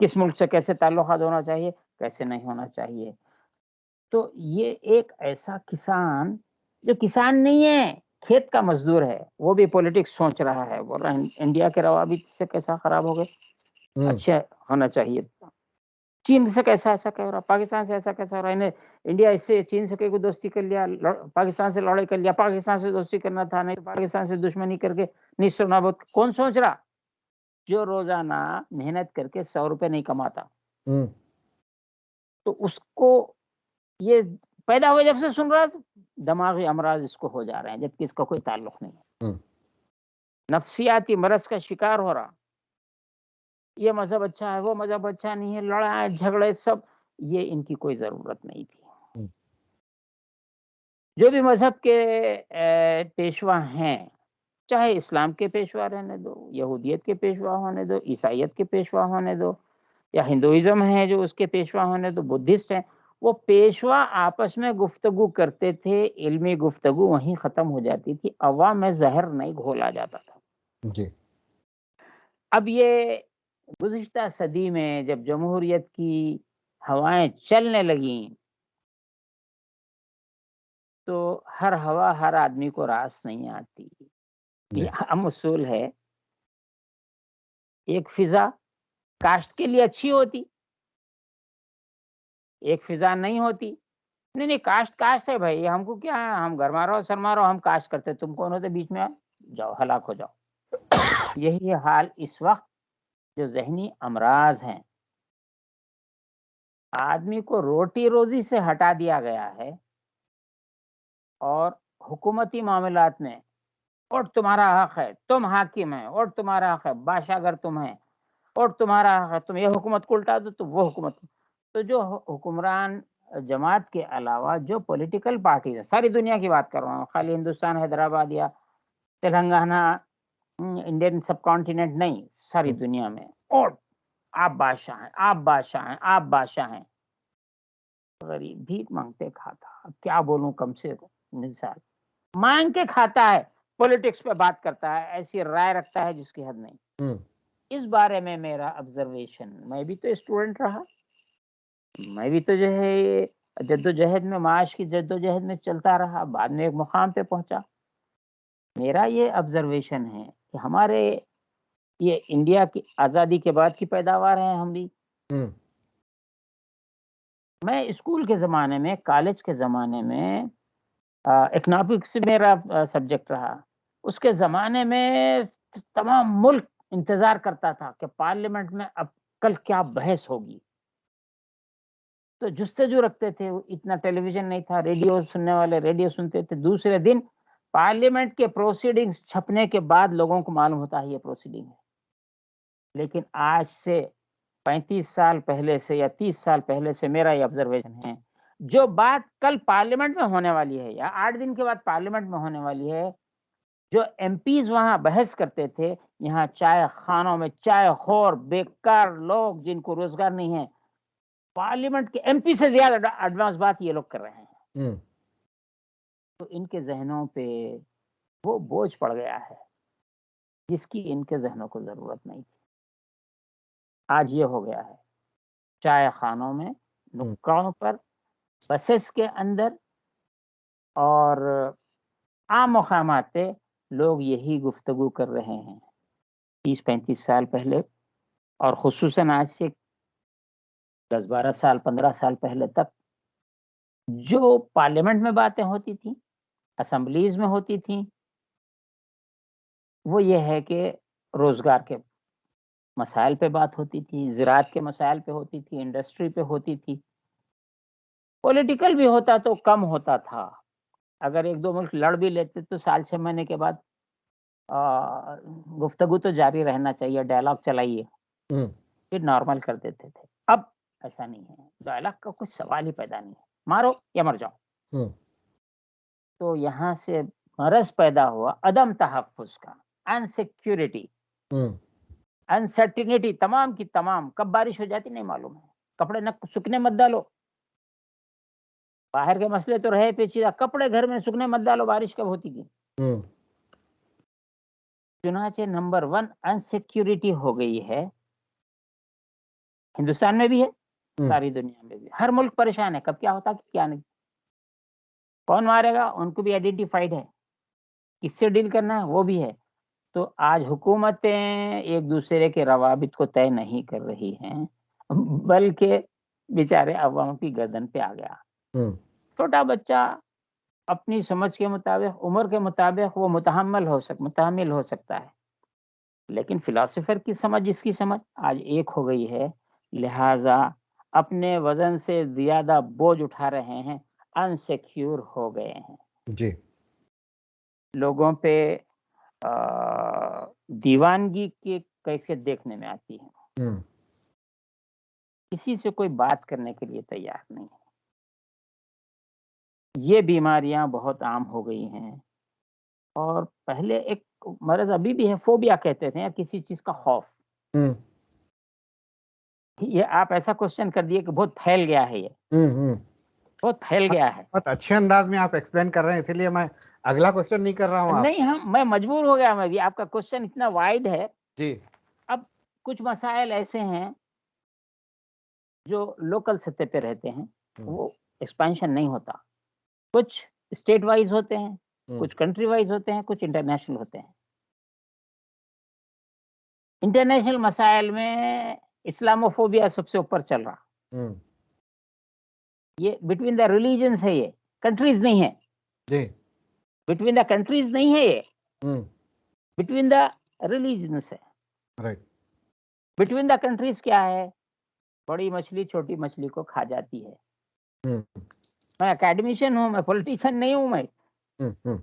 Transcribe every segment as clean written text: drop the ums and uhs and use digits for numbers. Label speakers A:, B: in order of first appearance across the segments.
A: کس ملک سے کیسے تعلقات ہونا چاہیے، کیسے نہیں ہونا چاہیے. تو یہ ایک ایسا کسان جو کسان نہیں ہے، کھیت کا مزدور ہے، وہ بھی پولیٹکس سوچ رہا ہے، بول رہا ہے انڈیا کے روابط سے کیسا خراب ہو گئے، اچھا ہونا چاہیے. چین سے کیسا ایسا کہہ رہا، پاکستان سے ایسا کیسا ہو رہا ہے، انڈیا اس سے چین سے کوئی دوستی کر لیا، پاکستان سے لڑائی کر لیا، پاکستان سے دوستی کرنا تھا نہیں، پاکستان سے دشمنی کر کے نیست و نابود. کون سوچ رہا؟ جو روزانہ محنت کر کے 100 روپے نہیں کماتا تو اس کو یہ پیدا ہوئے جب سے سن رہا ہے، دماغی امراض اس کو ہو جا رہے ہیں، جبکہ اس کا کوئی تعلق نہیں ہے. نفسیاتی مرض کا شکار ہو رہا، یہ مذہب اچھا ہے، وہ مذہب اچھا نہیں ہے، لڑائیں جھگڑے سب، یہ ان کی کوئی ضرورت نہیں تھی. جو بھی مذہب کے پیشوا ہیں، چاہے اسلام کے پیشوا رہنے دو، یہودیت کے پیشوا ہونے دو، عیسائیت کے پیشوا ہونے دو، یا ہندوازم ہے جو اس کے پیشوا ہونے دو، بدھسٹ ہیں، وہ پیشوا آپس میں گفتگو کرتے تھے، علمی گفتگو وہیں ختم ہو جاتی تھی، عوام میں زہر نہیں گھولا جاتا تھا.
B: جی.
A: اب یہ گزشتہ صدی میں جب جمہوریت کی ہوائیں چلنے لگیں تو ہر ہوا ہر آدمی کو راس نہیں آتی. یہ عام اصول ہے. ایک فضا کاشت کے لیے اچھی ہوتی، ایک فضا نہیں ہوتی. نہیں کاشت ہے بھائی، ہم کو کیا ہے، ہم گھر مارو سر مارو، ہم کاشت کرتے، تم کون ہوتے بیچ میں جاؤ ہلاک ہو جاؤ. یہی حال اس وقت جو ذہنی امراض ہیں، آدمی کو روٹی روزی سے ہٹا دیا گیا ہے اور حکومتی معاملات میں اور تمہارا حق ہے، تم حاکم ہیں، اور تمہارا حق ہے، بادشاہ اگر تم ہیں، اور تمہارا حق ہے، تم یہ حکومت کو الٹا دو تو وہ حکومت. تو جو حکمران جماعت کے علاوہ جو پولیٹیکل پارٹیز ہیں، ساری دنیا کی بات کر رہا ہوں، خالی ہندوستان حیدرآباد یا تلنگانہ انڈین سب کانٹیننٹ نہیں، ساری دنیا میں، اور آپ بادشاہ ہیں، آپ بادشاہ ہیں، آپ بادشاہ ہیں. غریب بھیک مانگتے کھاتا، اب کیا بولوں، کم سے کم مثال مانگ کے کھاتا ہے، پولیٹکس پہ بات کرتا ہے، ایسی رائے رکھتا ہے جس کی حد نہیں. اس بارے میں میرا آبزرویشن، میں بھی تو اسٹوڈنٹ رہا، میں بھی تو جو ہے جدوجہد میں، معاش کی جدوجہد میں چلتا رہا، بعد میں ایک مقام پہ پہنچا. میرا یہ آبزرویشن ہے کہ ہمارے یہ انڈیا کی آزادی کے بعد کی پیداوار ہیں ہم بھی. میں اسکول کے زمانے میں، کالج کے زمانے میں، اکنامکس میرا سبجیکٹ رہا، اس کے زمانے میں تمام ملک انتظار کرتا تھا کہ پارلیمنٹ میں اب کل کیا بحث ہوگی. تو جستجو رکھتے تھے، اتنا ٹیلی ویژن نہیں تھا، ریڈیو سننے والے ریڈیو سنتے تھے. دوسرے دن پارلیمنٹ کے پروسیڈنگز چھپنے کے بعد لوگوں کو معلوم ہوتا ہے یہ پروسیڈنگ ہے. لیکن آج سے 35 سال پہلے سے یا 30 سال پہلے سے میرا یہ آبزرویشن ہے، جو بات کل پارلیمنٹ میں ہونے والی ہے یا 8 دن کے بعد پارلیمنٹ میں ہونے والی ہے، جو ایم پیز وہاں بحث کرتے تھے، یہاں چائے خانوں میں چائے خور بیکار لوگ جن کو روزگار نہیں ہے، پارلیمنٹ کے ایم پی سے زیادہ ایڈوانس بات یہ لوگ کر رہے ہیں. تو ان کے ذہنوں پہ وہ بوجھ پڑ گیا ہے جس کی ان کے ذہنوں کو ضرورت نہیں تھی. آج یہ ہو گیا ہے، چائے خانوں میں، نکڑوں پر، بسز کے اندر اور عام مقامات پہ لوگ یہی گفتگو کر رہے ہیں. 30-35 سال پہلے، اور خصوصاً آج سے 10-12 سال 15 سال پہلے تک جو پارلیمنٹ میں باتیں ہوتی تھیں، اسمبلیز میں ہوتی تھیں، وہ یہ ہے کہ روزگار کے مسائل پہ بات ہوتی تھی، زراعت کے مسائل پہ ہوتی تھی، انڈسٹری پہ ہوتی تھی. پولیٹیکل بھی ہوتا تو کم ہوتا تھا، اگر 1-2 ملک لڑ بھی لیتے تو سال 6 مہینے کے بعد گفتگو تو جاری رہنا چاہیے، ڈائلاگ چلائیے، پھر نارمل کر دیتے تھے. اب ایسا نہیں ہے، ڈائلاگ کا کچھ سوال ہی پیدا نہیں ہے، مارو یا مر جاؤ. تو یہاں سے مرض پیدا ہوا عدم تحفظ کا، انسیکیورٹی، انسرٹینٹی، تمام کی تمام. کب بارش ہو جاتی نہیں معلوم ہے، کپڑے نہ سکنے مت ڈالو، باہر کے مسئلے تو رہے پیچیدہ، کپڑے گھر میں سکنے مت ڈالو، بارش کب ہوتی تھی. چنانچہ نمبر 1 انسیکیورٹی ہو گئی ہے، ہندوستان میں بھی ہے،
B: ہوں،
A: ساری دنیا میں بھی، ہر ملک پریشان ہے کب کیا ہوتا کہ کیا نہیں، کون مارے گا ان کو بھی آئیڈینٹیفائڈ ہے، کس سے ڈیل کرنا ہے وہ بھی ہے۔ تو آج حکومتیں ایک دوسرے کے روابط کو طے نہیں کر رہی ہیں، بلکہ بیچارے عوام کی گردن پہ آ گیا۔
B: ہوں،
A: چھوٹا بچہ اپنی سمجھ کے مطابق، عمر کے مطابق وہ متحمل ہو سکتا ہے، لیکن فلاسفر کی سمجھ، جس کی سمجھ آج ایک ہو گئی ہے، لہذا اپنے وزن سے زیادہ بوجھ اٹھا رہے ہیں، انسیکیور ہو گئے ہیں،
B: جی،
A: لوگوں پہ دیوانگی کی کیفیت دیکھنے میں آتی ہے،
B: ہوں،
A: کسی سے کوئی بات کرنے کے لیے تیار نہیں ہے۔ یہ بیماریاں بہت عام ہو گئی ہیں، اور پہلے ایک مرض ابھی بھی ہے، فوبیا کہتے تھے، یا کسی چیز کا خوف۔
B: ہوں،
A: یہ آپ ایسا کوشچن کر دیے کہ بہت پھیل گیا ہے، یہ
B: ہوں، ہوں،
A: بہت پھیل گیا ہے۔
B: بہت اچھے انداز میں آپ ایکسپلین کر رہے ہیں، اسی لیے میں اگلا کوشچن نہیں کر رہا ہوں آپ۔
A: نہیں، میں مجبور ہو گیا، میں بھی، آپ کا کوشچن اتنا وائڈ ہے۔
B: جی،
A: اب کچھ مسائل ایسے ہیں جو لوکل سطح پہ رہتے ہیں، وہ ایکسپینشن نہیں ہوتا، کچھ اسٹیٹ وائز ہوتے ہیں، کچھ کنٹری وائز ہوتے ہیں، کچھ انٹرنیشنل ہوتے ہیں۔ انٹرنیشنل مسائل میں اسلاموفوبیا سب سے اوپر چل رہا،
B: ہوں،
A: یہ بٹوین دا ریلیجنس ہے، یہ کنٹریز نہیں ہے،
B: جی،
A: بٹوین دا کنٹریز نہیں ہے، یہ
B: ہوں،
A: بٹوین دا ریلیجنس ہے۔
B: رائٹ،
A: بٹوین دا کنٹریز کیا ہے؟ بڑی مچھلی چھوٹی مچھلی کو کھا جاتی ہے۔
B: ہوں،
A: میں اکیڈمیشین ہوں، میں پولیٹیشین نہیں ہوں، میں
B: ہوں، ہوں،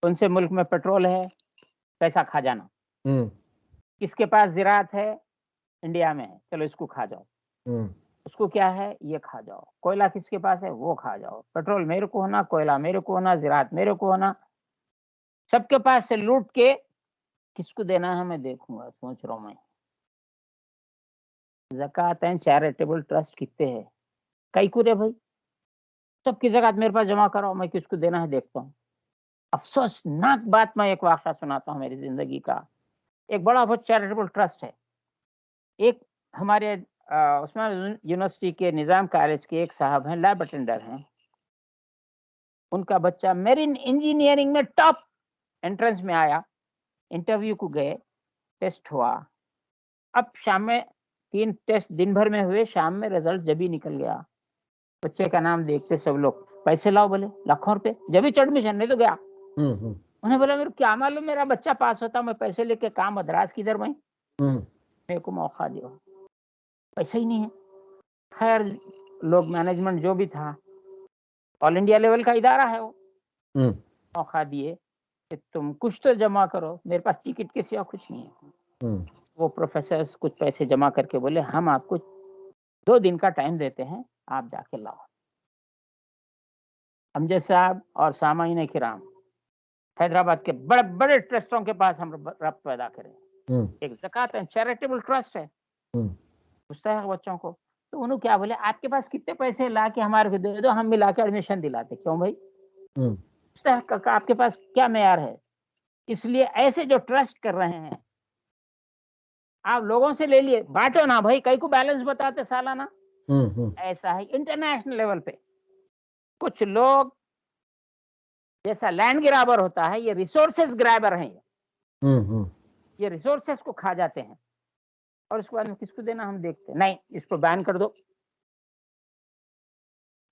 A: کون سے ملک میں پیٹرول ہے، پیسہ کھا جانا،
B: ہوں،
A: کس کے پاس زراعت ہے، انڈیا میں ہے، چلو اس کو کھا جاؤ،
B: ہوں،
A: اس کو کیا ہے یہ کھا جاؤ، کوئلہ کس کے پاس ہے وہ کھا جاؤ، پیٹرول میرے کو ہونا، کوئلہ میرے کو ہونا، زراعت میرے کو ہونا، سب کے پاس سے لوٹ کے کس کو دینا ہے میں دیکھوں گا، سوچ رہا ہوں میں۔ زکوٰۃ اینڈ چیریٹیبل ٹرسٹ کتنے ہیں؟ کئی کورے بھائی، سب کی زکوٰۃ میرے پاس جمع کرو، میں کس کو دینا ہے دیکھتا ہوں۔ افسوسناک بات، میں ایک واقعہ سناتا ہوں میری زندگی کا۔ ایک بڑا بہت چیریٹیبل ٹرسٹ ہے، ایک ہمارے عثمان یونیورسٹی کے نظام کالج کے ایک صاحب ہیں، لیب اٹینڈر ہیں، ان کا بچہ میرین انجینئرنگ میں ٹاپ انٹرنس میں آیا، انٹرویو کو گئے، ٹیسٹ ہوا، اب شام میں 3 ٹیسٹ دن بھر میں ہوئے، شام میں رزلٹ جب ہی نکل گیا، بچے کا نام دیکھتے سب لوگ پیسے لاؤ بولے، لاکھوں روپے، جب ہی ایڈمیشن نہیں تو گیا۔
B: ہوں، ہوں،
A: انہیں بولا میرے کیا معلوم میرا بچہ پاس ہوتا، میں پیسے لے کے کام مدراس کدھر میں،
B: ہوں،
A: میرے کو موقع دیا، پیسہ ہی نہیں ہے۔ خیر لوگ مینجمنٹ جو بھی تھا، آل انڈیا لیول کا ادارہ ہے، وہ
B: ہوں،
A: موقع دیے کہ تم کچھ تو جمع کرو، میرے پاس ٹکٹ کے سوا کچھ نہیں ہے۔
B: ہوں،
A: وہ پروفیسر کچھ پیسے جمع کر کے بولے ہم آپ کو 2 دن کا ٹائم دیتے ہیں، آپ جا کے لاؤ۔ امجد صاحب اور سامعین کرام، حیدرآباد کے بڑے بڑے ٹرسٹوں کے پاس ہم ربط پیدا کریں،
B: ہوں،
A: ایک زکوٰۃ اینڈ چیریٹیبل ٹرسٹ ہے،
B: ہوں،
A: پوچھتا ہے بچوں کو، تو انہوں کیا بولے آپ کے پاس کتنے پیسے لا کے ہمارے کو دے دو، ہم ملا کے ایڈمیشن دلاتے، کیوں بھائی؟
B: ہوں،
A: پوچھتا ہے آپ کے پاس کیا معیار ہے؟ اس لیے ایسے جو ٹرسٹ کر رہے ہیں آپ لوگوں سے لے لیے، بانٹو نا بھائی، کئی کو بیلنس بتاتے سالانہ،
B: ہوں،
A: ایسا ہے انٹرنیشنل لیول پہ۔ کچھ لوگ جیسا لینڈ گرابر ہوتا ہے، یہ ریسورسز گرابر ہیں،
B: ہوں،
A: یہ ریسورسز کو کھا جاتے ہیں، اور اس کے بعد میں کس کو دینا ہم دیکھتے نہیں، اس کو بین کر دو،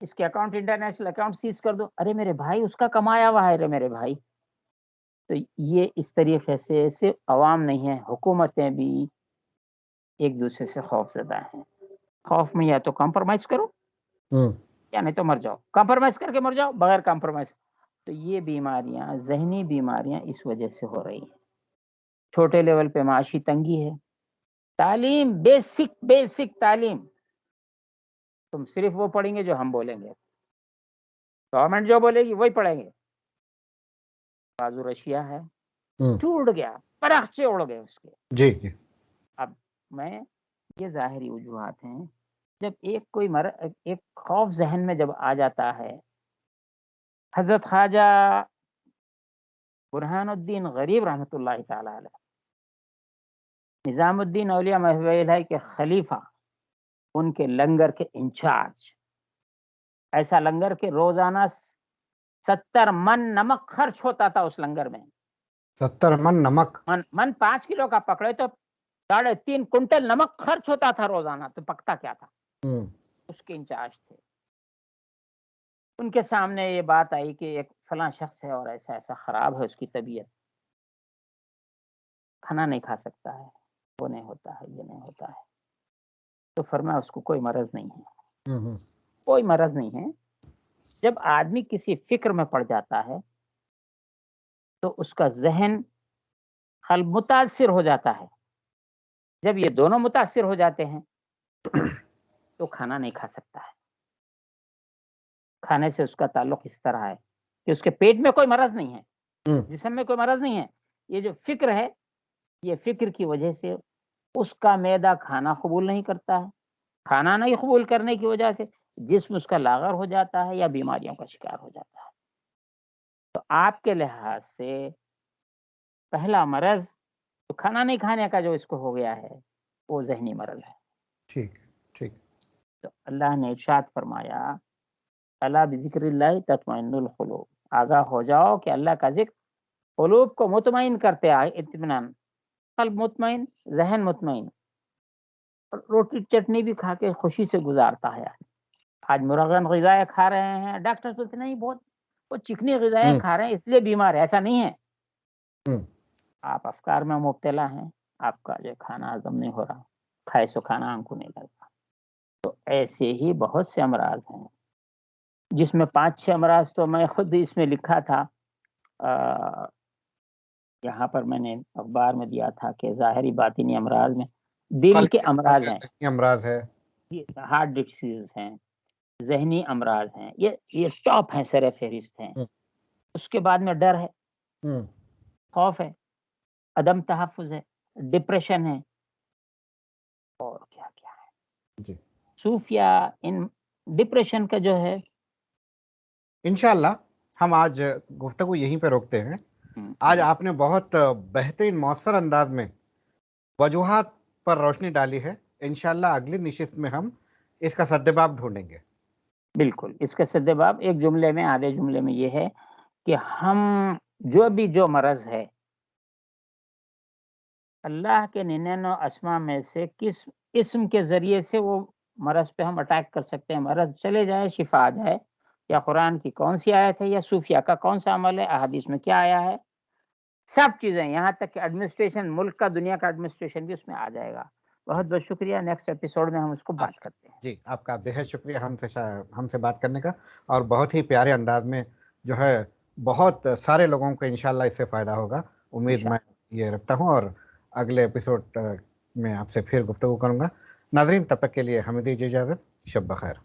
A: اس کے اکاؤنٹ انٹرنیشنل اکاؤنٹ سیز کر دو، ارے میرے بھائی اس کا کمایا ہوا ہے، ارے میرے بھائی۔ تو یہ اس طریقے سے صرف عوام نہیں ہے، حکومتیں بھی ایک دوسرے سے خوف زدہ ہیں۔ خوف میں یا تو کمپرومائز کرو
B: ہوں،
A: یا نہیں تو مر جاؤ، کمپرومائز کر کے مر جاؤ، بغیر کمپرومائز۔ تو یہ بیماریاں، ذہنی بیماریاں اس وجہ سے ہو رہی ہیں۔ چھوٹے لیول پہ معاشی تنگی ہے، تعلیم، بیسک تعلیم، تم صرف وہ پڑھیں گے جو ہم بولیں گے، گورنمنٹ جو بولے گی وہی پڑھیں گے۔ بازو رشیا ہے،
B: ہوں،
A: ٹوٹ گیا، پرخچے اڑ گئے اس کے۔
B: جی، جی،
A: اب میں، یہ ظاہری وجوہات ہیں، جب ایک خوف ذہن میں جب آ جاتا ہے۔ حضرت خواجہ برہان الدین غریب رحمۃ اللہ تعالی علیہ، نظام الدین اولیاء محو الہی کے خلیفہ، ان کے لنگر کے انچارج. ایسا لنگر کہ روزانہ 70 من نمک خرچ ہوتا تھا اس لنگر میں.
B: 70 من نمک.
A: من 5 کلو کا پکڑے تو 3.5 کنٹل نمک خرچ ہوتا تھا روزانہ. تو پکتا کیا تھا؟ اس کے انچارج تھے. ان کے سامنے یہ بات آئی کہ ایک فلاں شخص ہے اور ایسا ایسا خراب ہے اس کی طبیعت, کھانا نہیں کھا سکتا ہے, وہ نہیں ہوتا ہے, یہ نہیں ہوتا ہے. تو فرمایا اس کو کوئی مرض نہیں ہے, کوئی مرض نہیں ہے. جب آدمی کسی فکر میں پڑ جاتا ہے تو اس کا ذہن متاثر ہو جاتا ہے. جب یہ دونوں متاثر ہو جاتے ہیں تو کھانا نہیں کھا سکتا ہے. کھانے سے اس کا تعلق اس طرح ہے کہ اس کے پیٹ میں کوئی مرض نہیں ہے, جسم میں کوئی مرض نہیں ہے. یہ جو فکر ہے, یہ فکر کی وجہ سے اس کا معدہ کھانا قبول نہیں کرتا ہے. کھانا نہیں قبول کرنے کی وجہ سے جسم اس کا لاغر ہو جاتا ہے یا بیماریوں کا شکار ہو جاتا ہے. تو آپ کے لحاظ سے پہلا مرض تو کھانا نہیں کھانے کا جو اس کو ہو گیا ہے وہ ذہنی مرض ہے.
B: ٹھیک ٹھیک.
A: تو اللہ نے ارشاد فرمایا الا بذکر اللہ تطمئن القلوب, آگاہ ہو جاؤ کہ اللہ کا ذکر قلوب کو مطمئن کرتے آئے. اطمینان, قلب مطمئن, ذہن مطمئن. روٹی چٹنی بھی کھا کے خوشی سے گزارتا ہے. آج مرغن غذائیں کھا رہے ہیں, ڈاکٹر بولتے نہیں بہت وہ چکنی غذائیں کھا رہے ہیں اس لیے بیمار ہے. ایسا نہیں ہے. آپ افکار میں مبتلا ہیں, آپ کا جو کھانا ہضم نہیں ہو رہا, کھائے سو کھانا آنکھوں نہیں لگتا. تو ایسے ہی بہت سے امراض ہیں جس میں 5-6 امراض تو میں خود اس میں لکھا تھا, یہاں پر میں نے اخبار میں دیا تھا کہ ظاہری باطنی امراض میں دل کے امراض ہیں,
B: امراض ہے,
A: ہارٹ ڈیزیز ہیں, ذہنی امراض ہیں. یہ ٹاپ ہیں, سر فہرست ہیں. اس کے بعد میں ڈر ہے, خوف ہے, عدم تحفظ ہے, ڈپریشن ہے, اور کیا کیا ہے. صوفیہ ان ڈپریشن کا جو ہے
B: انشاءاللہ ہم آج گفتگو یہیں پہ روکتے ہیں. آج آپ نے بہت بہترین مؤثر انداز میں وجوہات پر روشنی ڈالی ہے. انشاءاللہ اگلی نشست میں ہم اس کا سدباب ڈھونڈیں گے. بالکل,
A: اس کا سدباب ایک جملے میں, آدھے جملے میں یہ ہے کہ ہم جو مرض ہے اللہ کے 99 اسماء میں سے کس اسم کے ذریعے سے وہ مرض پہ ہم اٹیک کر سکتے ہیں, مرض چلے جائے, شفا آ جائے. یا قرآن کی کون سی آیت ہے, یا صوفیہ کا کون سا عمل ہے, احادیث میں کیا آیا ہے, سب چیزیں, یہاں تک کہ ایڈمنسٹریشن, ملک کا, دنیا کا ایڈمنسٹریشن بھی اس میں آ جائے گا. بہت بہت شکریہ. نیکسٹ ایپیسوڈ میں ہم اس کو بات کرتے ہیں.
B: جی, آپ کا بے حد شکریہ ہم سے بات کرنے کا, اور بہت ہی پیارے انداز میں جو ہے بہت سارے لوگوں کو انشاءاللہ اس سے فائدہ ہوگا, امید میں یہ رکھتا ہوں. اور اگلے ایپیسوڈ میں آپ سے پھر گفتگو کروں گا. ناظرین, تب تک کے لیے ہمیں دیجیے اجازت. شب بخیر.